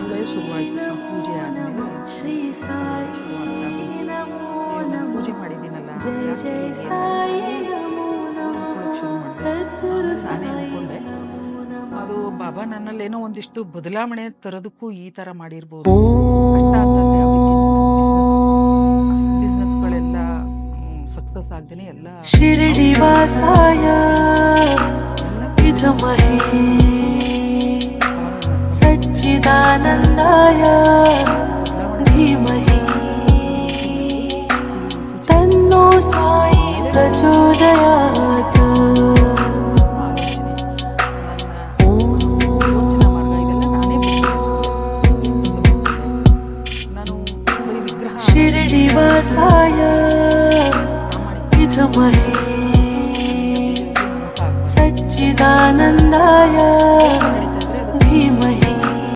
ಅಲ್ಲೇ ಶುರುವಾಯಿತು. ಆ ಪೂಜೆ ಆದಮೇಲೆ ಶುರುವಾಗ್ತಾ ಬಂತು. ಪೂಜೆ ಮಾಡಿದ್ದೀನಲ್ಲ, ಯಾಕೆ ಶುರು ಮಾಡಿದೆ. ನಾನೇ ಅನ್ಕೊಂಡೆ ಅದು ಬಾಬಾ ನನ್ನಲ್ಲಿ ಏನೋ ಒಂದಿಷ್ಟು ಬದಲಾವಣೆ ತರೋದಕ್ಕೂ ಈ ತರ ಮಾಡಿರ್ಬೋದು. ಕಷ್ಟ ಆಗ್ತದೆ ಬಿಸ್ನೆಸ್ಗಳೆಲ್ಲ ಸಕ್ಸಸ್ ಆಗ್ದೇನೆ ಎಲ್ಲ ಶಿರಡಿ ವಾಸಾಯ ವಿದ್ಮಹೇ ಸಚ್ಚಿದಾನಂದಾಯ ಧೀಮಹಿ ತನ್ನೋ ಸಾಯಿ ಪ್ರಚೋದಯಾತ್. ಶಿರಡಿ ವಾಸಾಯ ವಿದ್ಮಹೇ ಸಚ್ಚಿದಾನಂದಾಯ